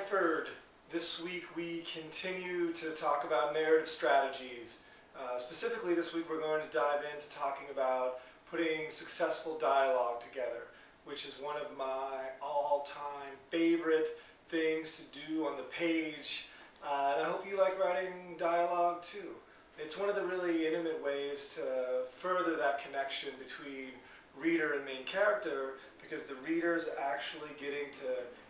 Stanford. This week we continue to talk about narrative strategies. Specifically this week we're going to dive into talking about putting successful dialogue together, which is one of my all-time favorite things to do on the page. And I hope you like writing dialogue too. It's one of the really intimate ways to further that connection between reader and main character, because the reader's actually getting to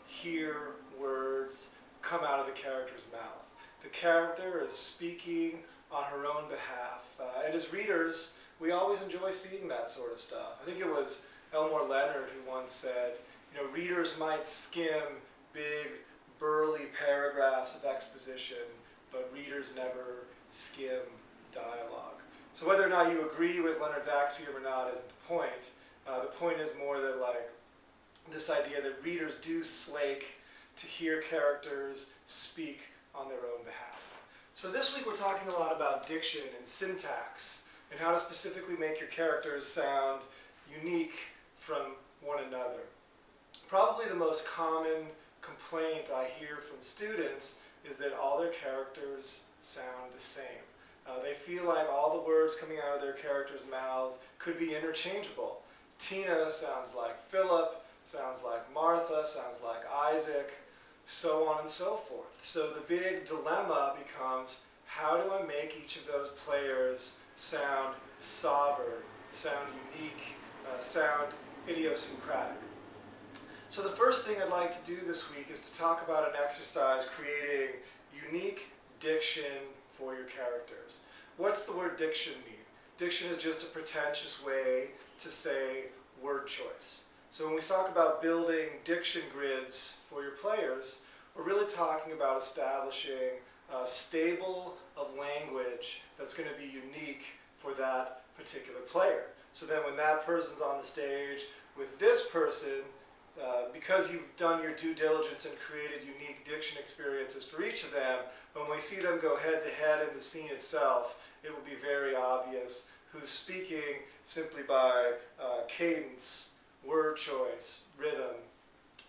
hear words come out of the character's mouth. The character is speaking on her own behalf. And as readers, we always enjoy seeing that sort of stuff. I think it was Elmore Leonard who once said, readers might skim big, burly paragraphs of exposition, but readers never skim dialogue. So whether or not you agree with Leonard's axiom or not isn't the point. The point is more that this idea that readers do slake to hear characters speak on their own behalf. So this week we're talking a lot about diction and syntax and how to specifically make your characters sound unique from one another. Probably the most common complaint I hear from students is that all their characters sound the same. They feel like all the words coming out of their characters' mouths could be interchangeable. Tina sounds like Philip, sounds like Martha, sounds like Isaac, so on and so forth. So the big dilemma becomes, how do I make each of those players sound sovereign, sound unique, sound idiosyncratic? So the first thing I'd like to do this week is to talk about an exercise creating unique diction for your characters. What's the word diction mean? Diction is just a pretentious way to say word choice. So when we talk about building diction grids for your players, we're really talking about establishing a stable of language that's going to be unique for that particular player. So then when that person's on the stage with this person, because you've done your due diligence and created unique diction experiences for each of them, when we see them go head to head in the scene itself, it will be very obvious who's speaking simply by cadence, word choice, rhythm,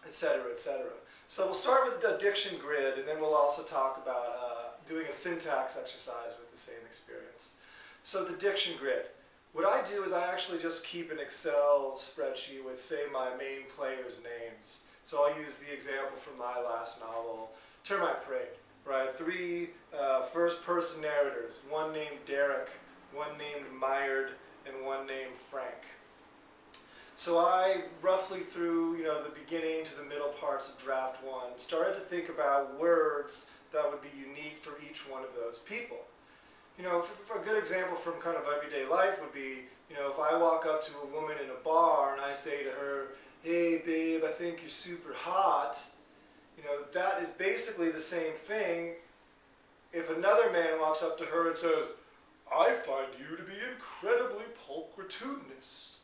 etc., etc. So we'll start with the diction grid, and then we'll also talk about doing a syntax exercise with the same experience. So the diction grid. What I do is I actually just keep an Excel spreadsheet with, say, my main players' names. So I'll use the example from my last novel, Termite Parade, right? 3 first-person narrators, one named Derek, one named Myard, and one named Frank. So I, roughly through the beginning to the middle parts of draft 1, started to think about words that would be unique for each one of those people. For a good example from kind of everyday life would be, if I walk up to a woman in a bar and I say to her, "Hey babe, I think you're super hot," that is basically the same thing if another man walks up to her and says, "I find you to be incredibly pulchritudinous."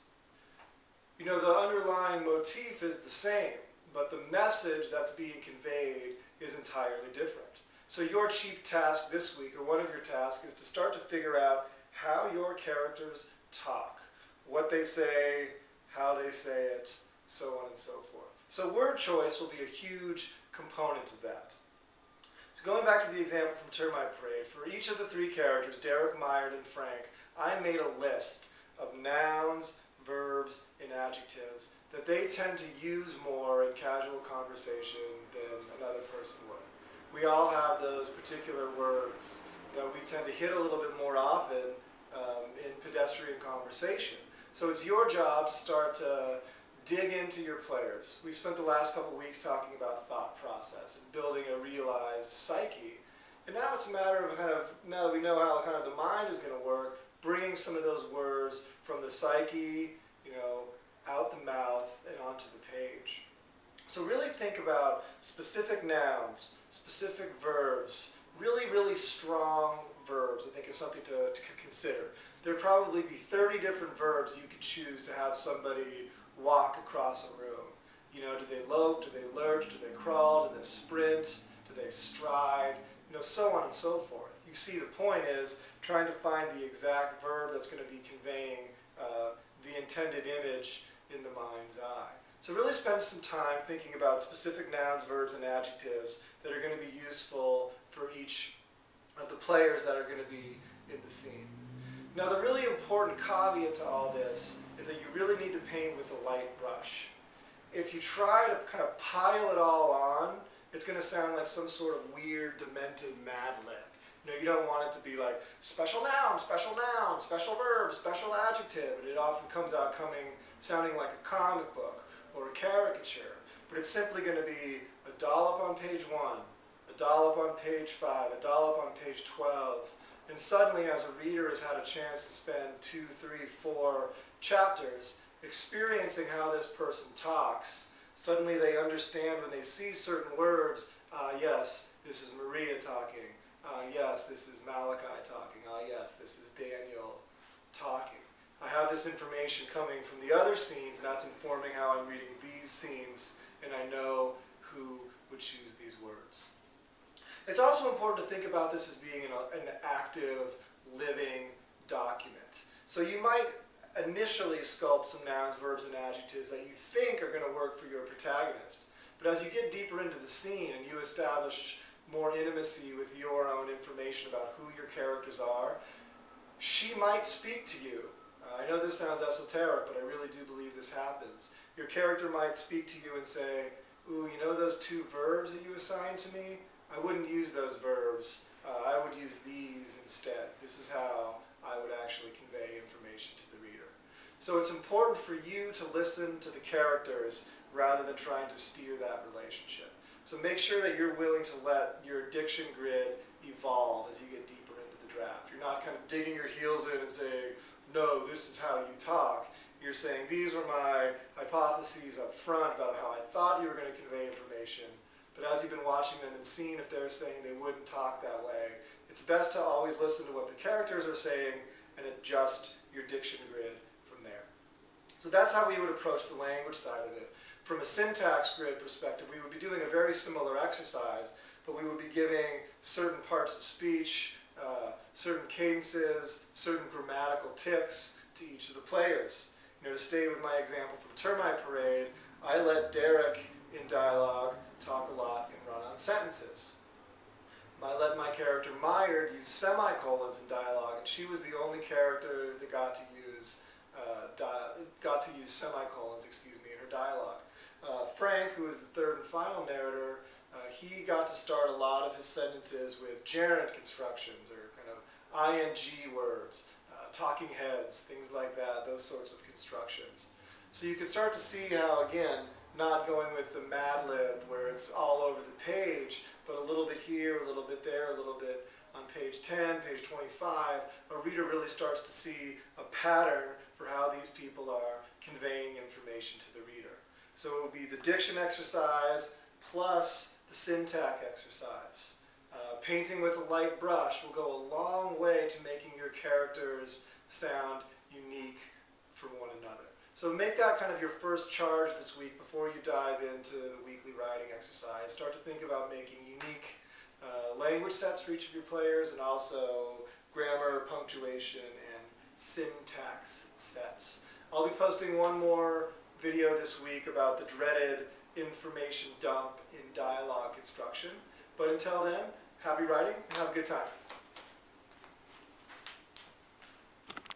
The underlying motif is the same, but the message that's being conveyed is entirely different. So your chief task this week, or one of your tasks, is to start to figure out how your characters talk, what they say, how they say it, so on and so forth. So word choice will be a huge component of that. So going back to the example from Termite Parade, for each of the 3 characters, Derek, Myard, and Frank, I made a list of nouns, verbs, and adjectives that they tend to use more in casual conversation than another person would. We all have those particular words that we tend to hit a little bit more often in pedestrian conversation. So it's your job to start to dig into your players. We spent the last couple weeks talking about thought process and building a realized psyche. And now it's a matter of now that we know how the mind is going to work, bringing some of those words from the psyche, out the mouth and onto the page. So really think about specific nouns, specific verbs, really, really strong verbs, I think is something to consider. There'd probably be 30 different verbs you could choose to have somebody walk across a room. Do they lope, do they lurch, do they crawl, do they sprint, do they stride, so on and so forth. You see, the point is trying to find the exact verb that's going to be conveying the intended image in the mind's eye. So really spend some time thinking about specific nouns, verbs, and adjectives that are going to be useful for each of the players that are going to be in the scene. Now the really important caveat to all this is that you really need to paint with a light brush. If you try to kind of pile it all on, it's going to sound like some sort of weird, demented Mad Lib. You don't want it to be like special noun, special verb, special adjective, and it often comes out sounding like a comic book or a caricature. But it's simply going to be a dollop on page 1, a dollop on page 5, a dollop on page 12. And suddenly, as a reader has had a chance to spend 2, 3, 4 chapters experiencing how this person talks, suddenly they understand when they see certain words, yes, this is Maria talking. Yes, this is Malachi talking. Yes, this is Daniel talking. I have this information coming from the other scenes, and that's informing how I'm reading these scenes, and I know who would choose these words. It's also important to think about this as being an active, living document. So you might initially sculpt some nouns, verbs, and adjectives that you think are going to work for your protagonist. But as you get deeper into the scene and you establish more intimacy with your own information about who your characters are, she might speak to you. I know this sounds esoteric, but I really do believe this happens. Your character might speak to you and say, ooh, you know those 2 verbs that you assigned to me? I wouldn't use those verbs. I would use these instead. This is how I would actually convey information to the reader. So it's important for you to listen to the characters rather than trying to steer that relationship. So make sure that you're willing to let your diction grid evolve as you get deeper into the draft. You're not kind of digging your heels in and saying, no, this is how you talk. You're saying, these were my hypotheses up front about how I thought you were going to convey information. But as you've been watching them and seeing if they're saying they wouldn't talk that way, it's best to always listen to what the characters are saying and adjust your diction grid from there. So that's how we would approach the language side of it. From a syntax grid perspective, we would be doing a very similar exercise, but we would be giving certain parts of speech, certain cadences, certain grammatical tics to each of the players. To stay with my example from Termite Parade, I let Derek in dialogue talk a lot and run on sentences. I let my character Meyer use semicolons in dialogue, and she was the only character that got to use semicolons, in her dialogue. Frank, who is the third and final narrator, he got to start a lot of his sentences with gerund constructions or kind of ing words, talking heads, things like that, those sorts of constructions. So you can start to see how, again, not going with the Mad Lib where it's all over the page, but a little bit here, a little bit there, a little bit on page 10, page 25, a reader really starts to see a pattern for how these people are conveying information to the reader. So it will be the diction exercise plus the syntax exercise. Painting with a light brush will go a long way to making your characters sound unique from one another. So make that kind of your first charge this week before you dive into the weekly writing exercise. Start to think about making unique language sets for each of your players, and also grammar, punctuation, and syntax sets. I'll be posting one more video this week about the dreaded information dump in dialogue construction. But until then, happy writing and have a good time.